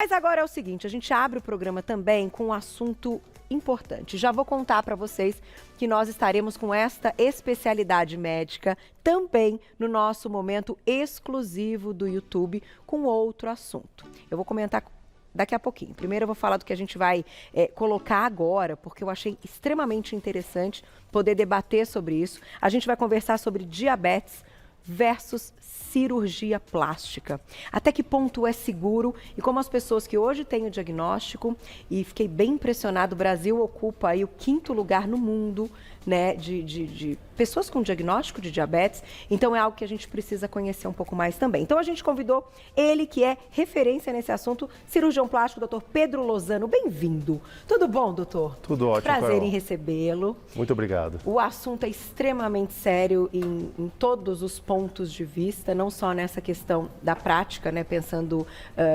Mas agora é o seguinte, a gente abre o programa também com um assunto importante. Já vou contar para vocês que nós estaremos com esta especialidade médica também no nosso momento exclusivo do YouTube com outro assunto. Eu vou comentar daqui a pouquinho. Primeiro eu vou falar do que a gente vai colocar agora, porque eu achei extremamente interessante poder debater sobre isso. A gente vai conversar sobre diabetes versus cirurgia plástica. Até que ponto é seguro e como as pessoas que hoje têm o diagnóstico, e fiquei bem impressionado, o Brasil ocupa aí o 5º lugar no mundo, né, de pessoas com diagnóstico de diabetes, então é algo que a gente precisa conhecer um pouco mais também. Então a gente convidou ele que é referência nesse assunto, cirurgião plástico, doutor Pedro Lozano. Bem-vindo. Tudo bom, doutor? Tudo ótimo, Prazer Carol. em recebê-lo. Muito obrigado. O assunto é extremamente sério em todos os pontos de vista, não só nessa questão da prática, né, pensando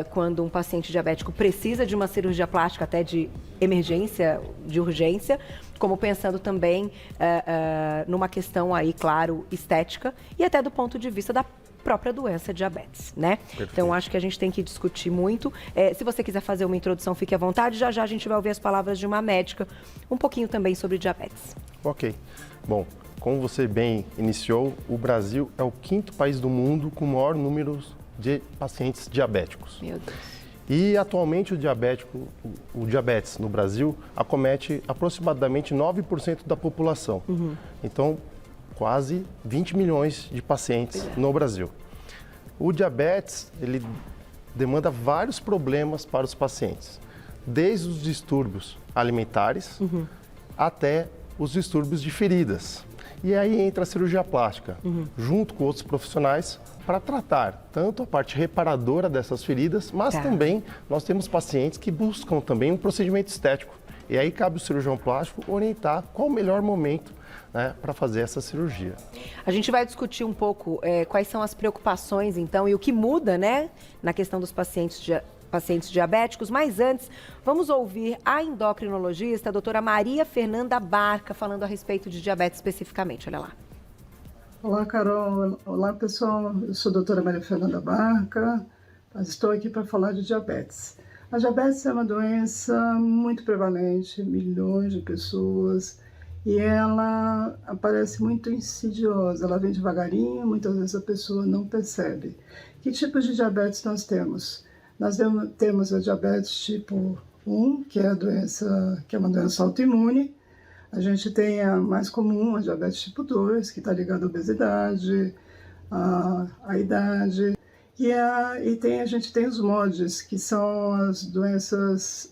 quando um paciente diabético precisa de uma cirurgia plástica até de emergência, de urgência, como pensando também numa questão aí, claro, estética e até do ponto de vista da própria doença diabetes, né? Perfeito. Então, acho que a gente tem que discutir muito. Se você quiser fazer uma introdução, fique à vontade. Já já a gente vai ouvir as palavras de uma médica, um pouquinho também sobre diabetes. Ok. Bom, como você bem iniciou, o Brasil é o 5º país do mundo com o maior número de pacientes diabéticos. Meu Deus. E atualmente o diabetes no Brasil acomete aproximadamente 9% da população. Então, quase 20 milhões de pacientes no Brasil. O diabetes, ele demanda vários problemas para os pacientes, desde os distúrbios alimentares até os distúrbios de feridas. E aí entra a cirurgia plástica, junto com outros profissionais, para tratar tanto a parte reparadora dessas feridas, mas também nós temos pacientes que buscam também um procedimento estético. E aí cabe o cirurgião plástico orientar qual o melhor momento, né, para fazer essa cirurgia. A gente vai discutir um pouco quais são as preocupações, então, e o que muda, né, na questão dos pacientes diabéticos, mas antes, vamos ouvir a endocrinologista, a doutora Maria Fernanda Barca, falando a respeito de diabetes especificamente. Olha lá. Olá, Carol. Olá, pessoal. Eu sou a doutora Maria Fernanda Barca, mas estou aqui para falar de diabetes. A diabetes é uma doença muito prevalente, milhões de pessoas, e ela aparece muito insidiosa, ela vem devagarinho, muitas vezes a pessoa não percebe. Que tipos de diabetes nós temos? Nós temos a diabetes tipo 1, que é uma doença autoimune. A gente tem a mais comum, a diabetes tipo 2, que está ligada à obesidade, à idade. E a gente tem os MODs, que são as doenças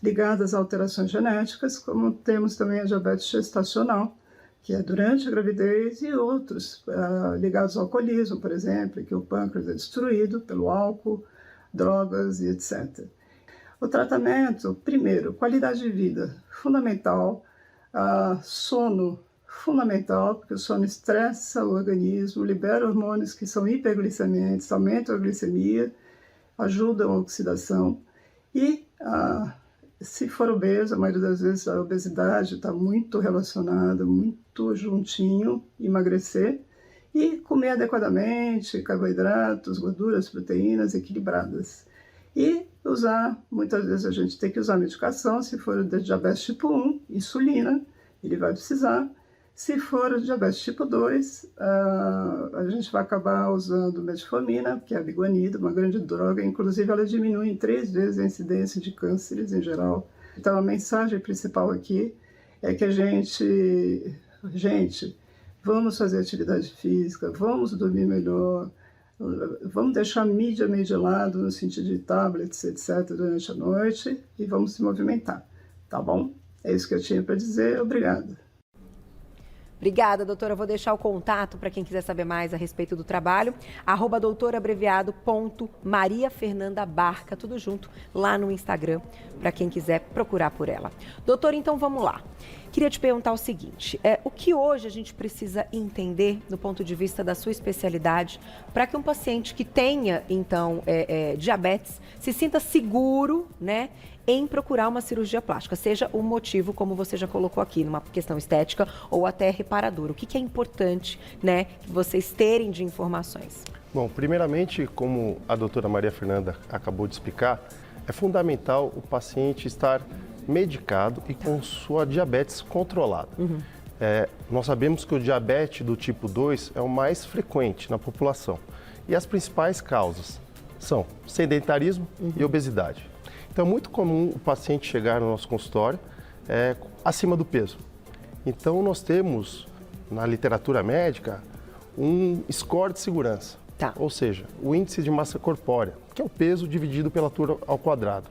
ligadas a alterações genéticas, como temos também a diabetes gestacional, que é durante a gravidez, e outros ligados ao alcoolismo, por exemplo, que o pâncreas é destruído pelo álcool, drogas e etc. O tratamento, primeiro, qualidade de vida, fundamental, sono, fundamental, porque o sono estressa o organismo, libera hormônios que são hiperglicemiantes, aumentam a glicemia, ajudam a oxidação e, se for obeso, a maioria das vezes a obesidade está muito relacionada, muito juntinho, emagrecer e comer adequadamente, carboidratos, gorduras, proteínas equilibradas. E muitas vezes a gente tem que usar medicação, se for de diabetes tipo 1, insulina, ele vai precisar. Se for de diabetes tipo 2, a gente vai acabar usando metformina, que é a biguanida, uma grande droga, inclusive ela diminui em 3 vezes a incidência de cânceres em geral. Então a mensagem principal aqui é que vamos fazer atividade física, vamos dormir melhor, vamos deixar a mídia meio de lado, no sentido de tablets, etc., durante a noite, e vamos se movimentar, tá bom? É isso que eu tinha para dizer, obrigada. Obrigada, doutora. Eu vou deixar o contato para quem quiser saber mais a respeito do trabalho, @doutorabreviado.mariafernandabarca, tudo junto, lá no Instagram, para quem quiser procurar por ela. Doutora, então vamos lá. Queria te perguntar o seguinte, o que hoje a gente precisa entender, do ponto de vista da sua especialidade, para que um paciente que tenha, então, diabetes, se sinta seguro, né, em procurar uma cirurgia plástica, seja o motivo, como você já colocou aqui, numa questão estética ou até reparadora. O que é importante, né, vocês terem de informações? Bom, primeiramente, como a doutora Maria Fernanda acabou de explicar, é fundamental o paciente estar medicado e com sua diabetes controlada. Nós sabemos que o diabetes do tipo 2 é o mais frequente na população. E as principais causas são sedentarismo e obesidade. Então, é muito comum o paciente chegar no nosso consultório acima do peso. Então, nós temos, na literatura médica, um score de segurança. Ou seja, o índice de massa corpórea, que é o peso dividido pela altura ao quadrado.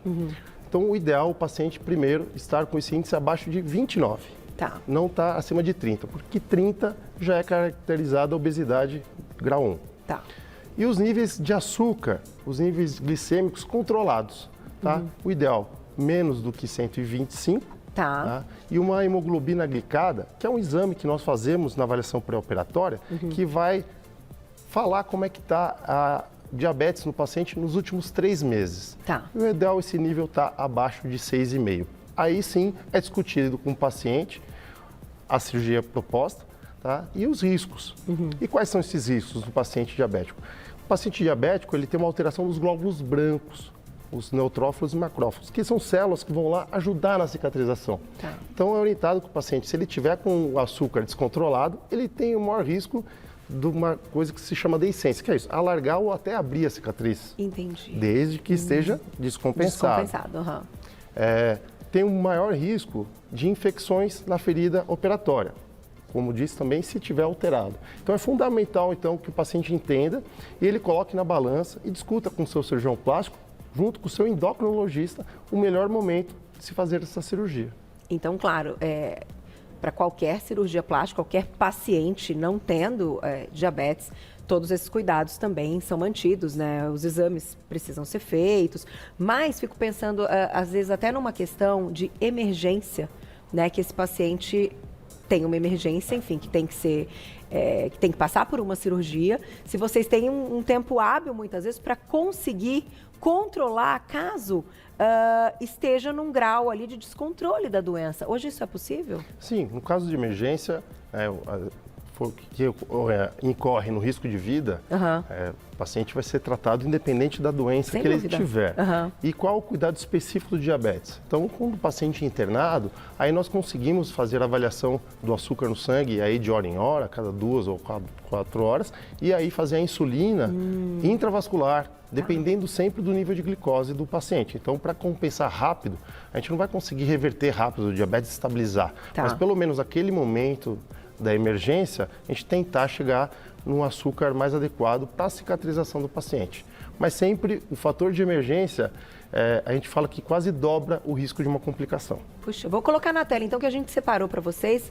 Então, o ideal é o paciente, primeiro, estar com esse índice abaixo de 29. Não está acima de 30, porque 30 já é caracterizada a obesidade grau 1. E os níveis de açúcar, os níveis glicêmicos controlados. O ideal, menos do que 125. E uma hemoglobina glicada, que é um exame que nós fazemos na avaliação pré-operatória, que vai falar como é que está a diabetes no paciente nos últimos 3 meses. E o ideal, esse nível está abaixo de 6,5. Aí sim é discutido com o paciente a cirurgia proposta e os riscos. E quais são esses riscos do paciente diabético? O paciente diabético ele tem uma alteração dos glóbulos brancos, os neutrófilos e macrófagos, que são células que vão lá ajudar na cicatrização. Então é orientado que o paciente, se ele tiver com o açúcar descontrolado, ele tem o maior risco de uma coisa que se chama deiscência, que é isso, alargar ou até abrir a cicatriz. Entendi. Desde que esteja descompensado. Tem um maior risco de infecções na ferida operatória, como disse também, se tiver alterado. Então é fundamental então que o paciente entenda e ele coloque na balança e discuta com o seu cirurgião plástico, junto com o seu endocrinologista, o melhor momento de se fazer essa cirurgia. Então, claro, para qualquer cirurgia plástica, qualquer paciente não tendo diabetes, todos esses cuidados também são mantidos, né? Os exames precisam ser feitos, mas fico pensando, às vezes, até numa questão de emergência, né? Que esse paciente tem uma emergência, enfim, que tem que ser, que tem que passar por uma cirurgia. Se vocês têm um tempo hábil, muitas vezes, para conseguir controlar caso esteja num grau ali de descontrole da doença. Hoje isso é possível? Sim, no caso de emergência, que incorre no risco de vida, o paciente vai ser tratado independente da doença que ele tiver. E qual o cuidado específico do diabetes? Então, quando o paciente é internado, aí nós conseguimos fazer a avaliação do açúcar no sangue aí de hora em hora, cada 2 ou 4 horas, e aí fazer a insulina intravascular, dependendo sempre do nível de glicose do paciente. Então, para compensar rápido, a gente não vai conseguir reverter rápido o diabetes e estabilizar. Mas pelo menos aquele momento da emergência, a gente tentar chegar num açúcar mais adequado para a cicatrização do paciente. Mas sempre o fator de emergência, a gente fala que quase dobra o risco de uma complicação. Puxa, vou colocar na tela então que a gente separou para vocês,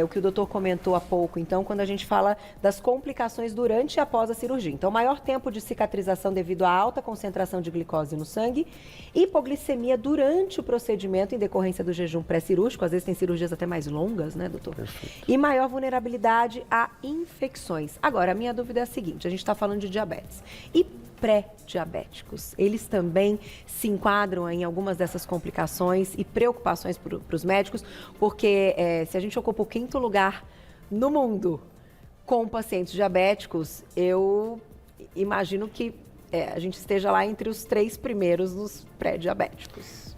o que o doutor comentou há pouco, então, quando a gente fala das complicações durante e após a cirurgia. Então, maior tempo de cicatrização devido à alta concentração de glicose no sangue, hipoglicemia durante o procedimento em decorrência do jejum pré-cirúrgico, às vezes tem cirurgias até mais longas, né, doutor? Perfeito. E maior vulnerabilidade a infecções. Agora, a minha dúvida é a seguinte, a gente está falando de diabetes. E pré-diabéticos, eles também se enquadram em algumas dessas complicações e preocupações para os médicos, porque se a gente ocupa o 5º lugar no mundo com pacientes diabéticos, eu imagino que a gente esteja lá entre os 3 primeiros dos pré-diabéticos.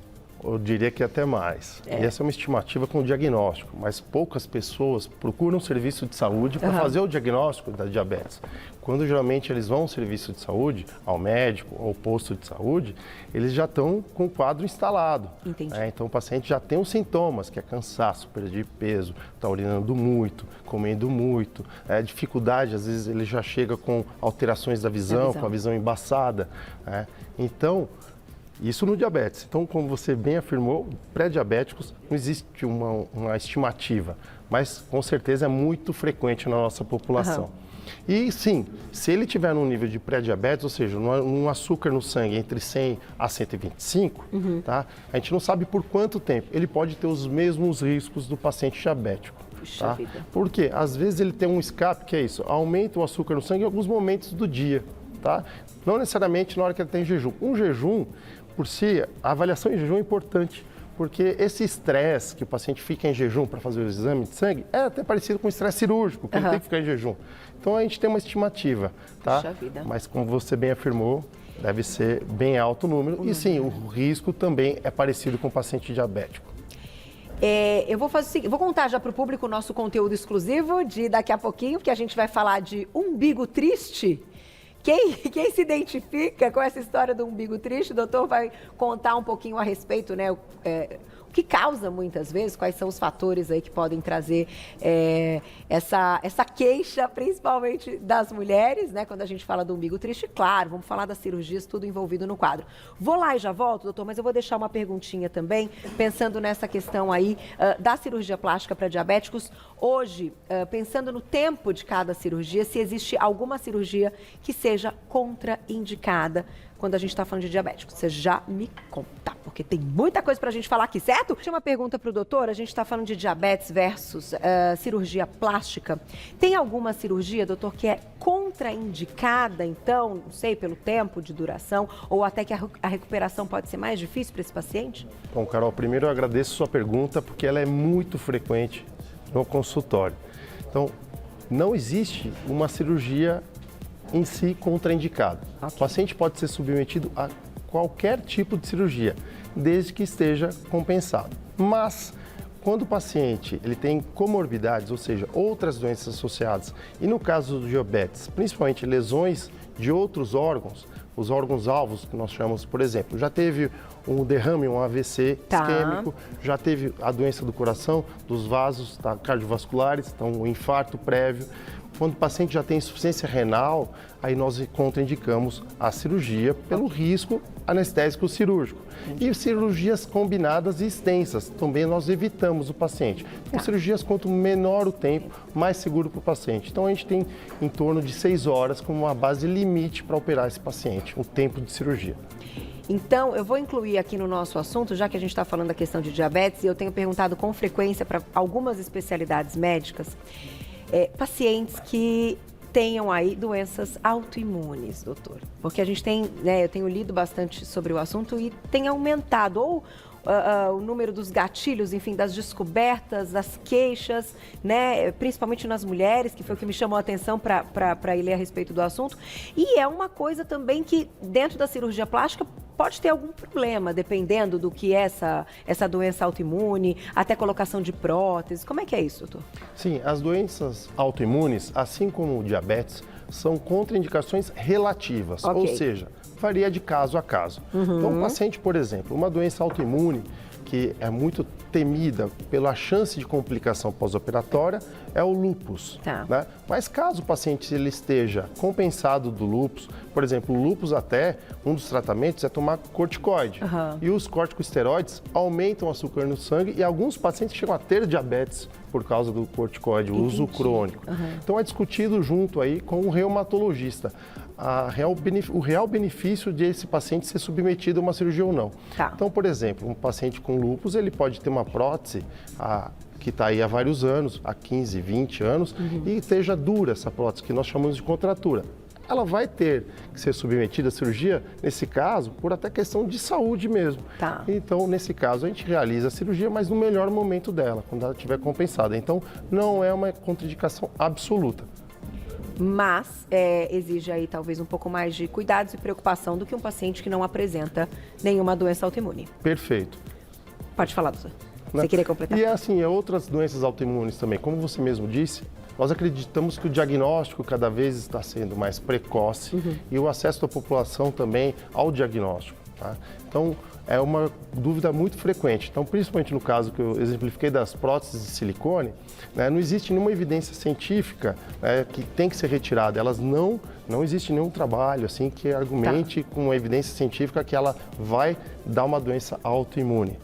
Eu diria que até mais. E essa é uma estimativa com diagnóstico, mas poucas pessoas procuram um serviço de saúde para fazer o diagnóstico da diabetes. Quando geralmente eles vão ao serviço de saúde, ao médico ou posto de saúde, eles já estão com o quadro instalado. Entendi. Então o paciente já tem os sintomas, que é cansaço, perda de peso, está urinando muito, comendo muito, dificuldade, às vezes ele já chega com alterações da visão, com a visão embaçada. Então, isso no diabetes. Então, como você bem afirmou, pré-diabéticos não existe uma estimativa, mas com certeza é muito frequente na nossa população. E sim, se ele tiver num nível de pré-diabetes, ou seja, um açúcar no sangue entre 100 a 125, a gente não sabe por quanto tempo. Ele pode ter os mesmos riscos do paciente diabético. Puxa vida. Por quê? Às vezes ele tem um escape, que é isso, aumenta o açúcar no sangue em alguns momentos do dia. Não necessariamente na hora que ele está em jejum. Um jejum, por si, a avaliação em jejum é importante, Porque esse estresse que o paciente fica em jejum para fazer o exame de sangue é até parecido com o estresse cirúrgico, que ele tem que ficar em jejum. Então a gente tem uma estimativa, tá? Puxa vida. Mas como você bem afirmou, deve ser bem alto o número. E sim, o risco também é parecido com o paciente diabético. Eu vou fazer o seguinte, vou contar já para o público o nosso conteúdo exclusivo de daqui a pouquinho, porque a gente vai falar de umbigo triste. Quem se identifica com essa história do umbigo triste, o doutor vai contar um pouquinho a respeito, né? O que causa muitas vezes, quais são os fatores aí que podem trazer essa queixa, principalmente das mulheres, né? Quando a gente fala do umbigo triste, claro, vamos falar das cirurgias, tudo envolvido no quadro. Vou lá e já volto, doutor, mas eu vou deixar uma perguntinha também, pensando nessa questão aí da cirurgia plástica para diabéticos. Hoje, pensando no tempo de cada cirurgia, se existe alguma cirurgia que seja contraindicada quando a gente está falando de diabéticos. Você já me conta, porque tem muita coisa para a gente falar aqui, certo? Tinha uma pergunta para o doutor, a gente está falando de diabetes versus cirurgia plástica. Tem alguma cirurgia, doutor, que é contraindicada, então, não sei, pelo tempo de duração, ou até que a recuperação pode ser mais difícil para esse paciente? Bom, Carol, primeiro eu agradeço a sua pergunta, porque ela é muito frequente no consultório. Então, não existe uma cirurgia em si contraindicado. O paciente pode ser submetido a qualquer tipo de cirurgia, desde que esteja compensado. Mas, quando o paciente ele tem comorbidades, ou seja, outras doenças associadas, e no caso do diabetes, principalmente lesões de outros órgãos, os órgãos-alvos que nós chamamos, por exemplo, já teve um derrame, um AVC isquêmico, já teve a doença do coração, dos vasos cardiovasculares, então um infarto prévio. Quando o paciente já tem insuficiência renal, aí nós contraindicamos a cirurgia pelo risco anestésico cirúrgico. E cirurgias combinadas e extensas, também nós evitamos o paciente. Então, cirurgias quanto menor o tempo, mais seguro para o paciente. Então, a gente tem em torno de 6 horas como uma base limite para operar esse paciente, o tempo de cirurgia. Então, eu vou incluir aqui no nosso assunto, já que a gente está falando da questão de diabetes, e eu tenho perguntado com frequência para algumas especialidades médicas, pacientes que tenham aí doenças autoimunes, doutor. Porque a gente tem, né, eu tenho lido bastante sobre o assunto e tem aumentado ou o número dos gatilhos, enfim, das descobertas, das queixas, né, principalmente nas mulheres, que foi o que me chamou a atenção para ir ler a respeito do assunto. E é uma coisa também que, dentro da cirurgia plástica, pode ter algum problema, dependendo do que é essa doença autoimune, até colocação de prótese. Como é que é isso, doutor? Sim, as doenças autoimunes, assim como o diabetes, são contraindicações relativas, ou seja, varia de caso a caso. Então, o paciente, por exemplo, uma doença autoimune que é muito temida pela chance de complicação pós-operatória é o lúpus. Né? Mas caso o paciente ele esteja compensado do lúpus, por exemplo, o lúpus até, um dos tratamentos é tomar corticoide. E os corticosteroides aumentam o açúcar no sangue e alguns pacientes chegam a ter diabetes por causa do corticoide, o uso crônico. Então é discutido junto aí com o reumatologista o real benefício de esse paciente ser submetido a uma cirurgia ou não. Então, por exemplo, um paciente com lúpus, ele pode ter uma prótese que está aí há vários anos, há 15, 20 anos, e esteja dura essa prótese, que nós chamamos de contratura. Ela vai ter que ser submetida à cirurgia, nesse caso, por até questão de saúde mesmo. Então, nesse caso, a gente realiza a cirurgia, mas no melhor momento dela, quando ela estiver compensada. Então, não é uma contraindicação absoluta. Mas exige aí talvez um pouco mais de cuidados e preocupação do que um paciente que não apresenta nenhuma doença autoimune. Perfeito. Pode falar, doutor. Você queria completar? E assim, outras doenças autoimunes também, como você mesmo disse, nós acreditamos que o diagnóstico cada vez está sendo mais precoce e o acesso da população também ao diagnóstico. Então, é uma dúvida muito frequente. Então, principalmente no caso que eu exemplifiquei das próteses de silicone, né, não existe nenhuma evidência científica que tem que ser retirada. Não existe nenhum trabalho assim que argumente com uma evidência científica que ela vai dar uma doença autoimune.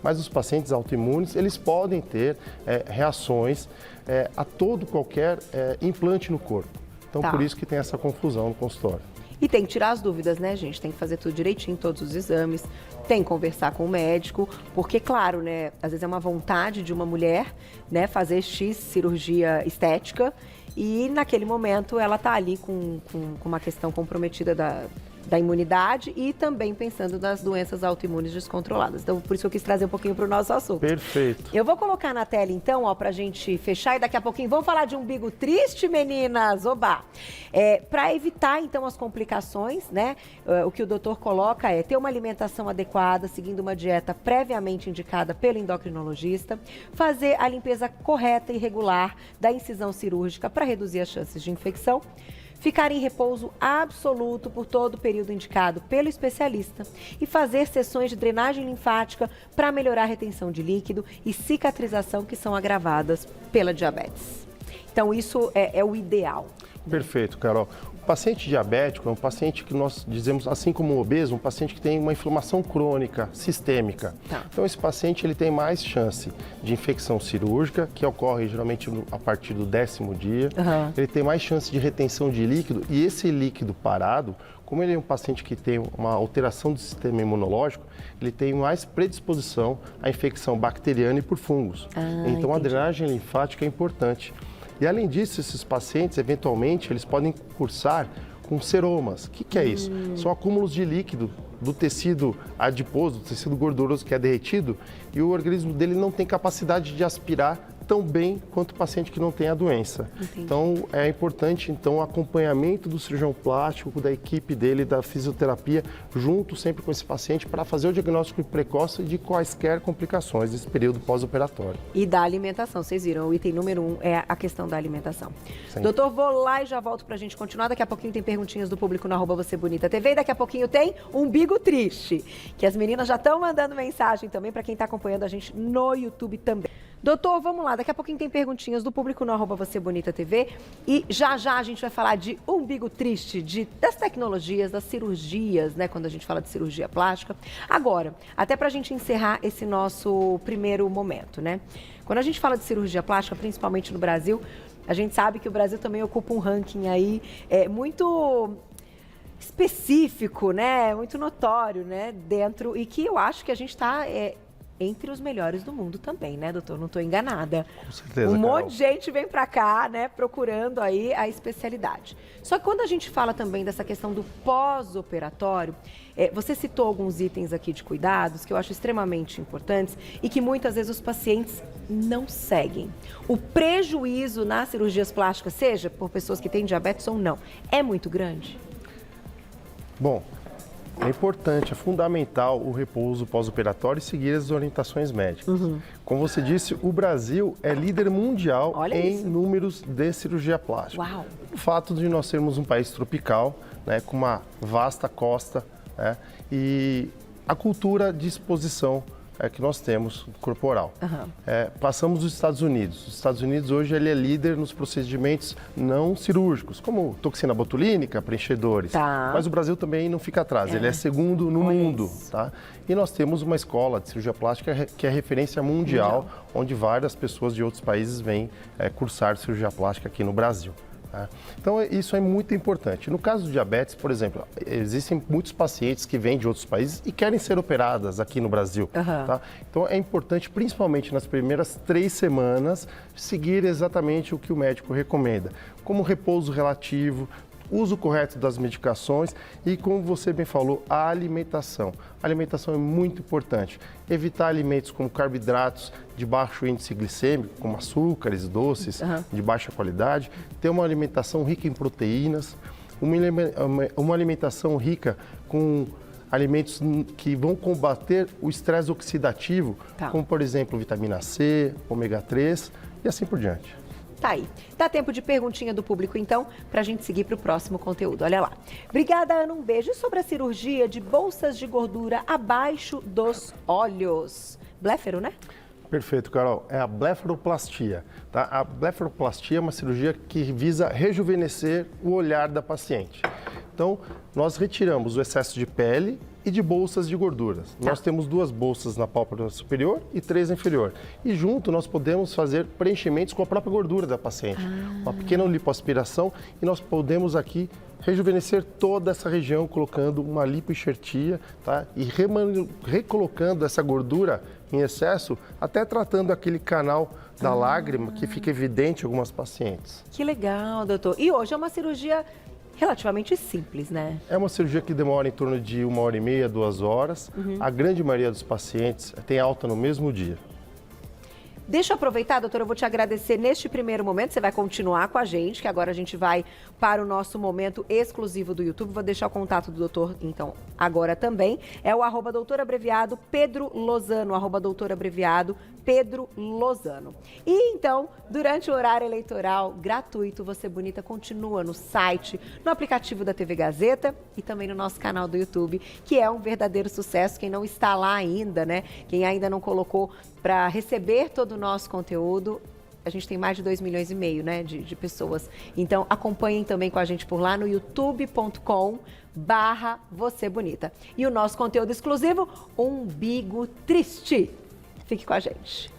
Mas os pacientes autoimunes, eles podem ter reações a qualquer implante no corpo. Então, por isso que tem essa confusão no consultório. E tem que tirar as dúvidas, né, gente? Tem que fazer tudo direitinho, todos os exames, tem que conversar com o médico, porque, claro, né, às vezes é uma vontade de uma mulher, né, fazer X cirurgia estética e naquele momento ela tá ali com uma questão comprometida da imunidade e também pensando nas doenças autoimunes descontroladas. Então, por isso eu quis trazer um pouquinho para o nosso assunto. Perfeito. Eu vou colocar na tela, então, ó, pra gente fechar e daqui a pouquinho vamos falar de umbigo triste, meninas. Oba! Para evitar, então, as complicações, né? O que o doutor coloca é ter uma alimentação adequada, seguindo uma dieta previamente indicada pelo endocrinologista, fazer a limpeza correta e regular da incisão cirúrgica para reduzir as chances de infecção, ficar em repouso absoluto por todo o período indicado pelo especialista e fazer sessões de drenagem linfática para melhorar a retenção de líquido e cicatrização que são agravadas pela diabetes. Então, isso é o ideal. Perfeito, Carol. O paciente diabético é um paciente que nós dizemos, assim como o obeso, um paciente que tem uma inflamação crônica, sistêmica. Tá. Então, esse paciente ele tem mais chance de infecção cirúrgica, que ocorre geralmente a partir do 10º dia. Uhum. Ele tem mais chance de retenção de líquido e esse líquido parado, como ele é um paciente que tem uma alteração do sistema imunológico, ele tem mais predisposição à infecção bacteriana e por fungos. Então, a drenagem linfática é importante. E além disso, esses pacientes, eventualmente, eles podem cursar com seromas. O que é isso? São acúmulos de líquido do tecido adiposo, do tecido gorduroso que é derretido, e o organismo dele não tem capacidade de aspirar tão bem quanto o paciente que não tem a doença. Entendi. Então, é importante o acompanhamento do cirurgião plástico, da equipe dele, da fisioterapia, junto sempre com esse paciente para fazer o diagnóstico precoce de quaisquer complicações desse período pós-operatório. E da alimentação, vocês viram, o item número 1 é a questão da alimentação. Sim. Doutor, vou lá e já volto pra gente continuar. Daqui a pouquinho tem perguntinhas do público no @VocêBonitaTV e daqui a pouquinho tem umbigo triste, que as meninas já estão mandando mensagem também para quem está acompanhando a gente no YouTube também. Doutor, vamos lá, daqui a pouquinho tem perguntinhas do público no @VocêBonitaTV e já a gente vai falar de umbigo triste, das tecnologias, das cirurgias, né, quando a gente fala de cirurgia plástica. Agora, até pra gente encerrar esse nosso primeiro momento, né? Quando a gente fala de cirurgia plástica, principalmente no Brasil, a gente sabe que o Brasil também ocupa um ranking aí muito específico, né, muito notório, né, dentro, e que eu acho que a gente está entre os melhores do mundo também, né, doutor? Não estou enganada. Com certeza, Um monte Carol. de gente vem para cá, né, procurando aí a especialidade. Só que quando a gente fala também dessa questão do pós-operatório, você citou alguns itens aqui de cuidados que eu acho extremamente importantes e que muitas vezes os pacientes não seguem. O prejuízo nas cirurgias plásticas, seja por pessoas que têm diabetes ou não, é muito grande? Bom, é importante, é fundamental o repouso pós-operatório e seguir as orientações médicas. Como você disse, o Brasil é líder mundial em números de cirurgia plástica. Uau! O fato de nós sermos um país tropical, né, com uma vasta costa, né, e a cultura de exposição que nós temos corporal. Passamos dos Estados Unidos. Os Estados Unidos hoje ele é líder nos procedimentos não cirúrgicos, como toxina botulínica, preenchedores. Tá. Mas o Brasil também não fica atrás, ele é segundo no mundo. Tá? E nós temos uma escola de cirurgia plástica que é referência mundial, onde várias pessoas de outros países vêm cursar cirurgia plástica aqui no Brasil. Então, isso é muito importante. No caso do diabetes, por exemplo, existem muitos pacientes que vêm de outros países e querem ser operadas aqui no Brasil. Tá? Então, é importante, principalmente nas primeiras 3 semanas, seguir exatamente o que o médico recomenda, como repouso relativo, uso correto das medicações e, como você bem falou, a alimentação. A alimentação é muito importante. Evitar alimentos como carboidratos de baixo índice glicêmico, como açúcares, doces de baixa qualidade. Ter uma alimentação rica em proteínas, uma alimentação rica com alimentos que vão combater o estresse oxidativo, como, por exemplo, vitamina C, ômega 3 e assim por diante. Tá aí. Dá tempo de perguntinha do público, então, pra gente seguir pro próximo conteúdo. Olha lá. Obrigada, Ana. Um beijo. E sobre a cirurgia de bolsas de gordura abaixo dos olhos? Bléfero, né? Perfeito, Carol. É a blefaroplastia. Tá? A blefaroplastia é uma cirurgia que visa rejuvenescer o olhar da paciente. Então, nós retiramos o excesso de pele e de bolsas de gorduras. Nós temos 2 bolsas na pálpebra superior e 3 na inferior. E junto nós podemos fazer preenchimentos com a própria gordura da paciente. Uma pequena lipoaspiração e nós podemos aqui rejuvenescer toda essa região colocando uma lipoenxertia, tá? E recolocando essa gordura em excesso, até tratando aquele canal da lágrima que fica evidente em algumas pacientes. Que legal, doutor. E hoje é uma cirurgia relativamente simples, né? É uma cirurgia que demora em torno de 1h30, 2 horas. A grande maioria dos pacientes tem alta no mesmo dia. Deixa eu aproveitar, doutora, eu vou te agradecer neste primeiro momento, você vai continuar com a gente, que agora a gente vai para o nosso momento exclusivo do YouTube. Vou deixar o contato do doutor, então, agora também. É o @doutorabreviado Pedro Lozano, @doutorabreviado Pedro Lozano. E então, durante o horário eleitoral gratuito, Você Bonita continua no site, no aplicativo da TV Gazeta e também no nosso canal do YouTube, que é um verdadeiro sucesso. Quem não está lá ainda, né? Quem ainda não colocou para receber todo o nosso conteúdo, a gente tem mais de 2,5 milhões, né, de pessoas. Então, acompanhem também com a gente por lá no youtube.com/Você Bonita. E o nosso conteúdo exclusivo, Umbigo Triste. Fique com a gente.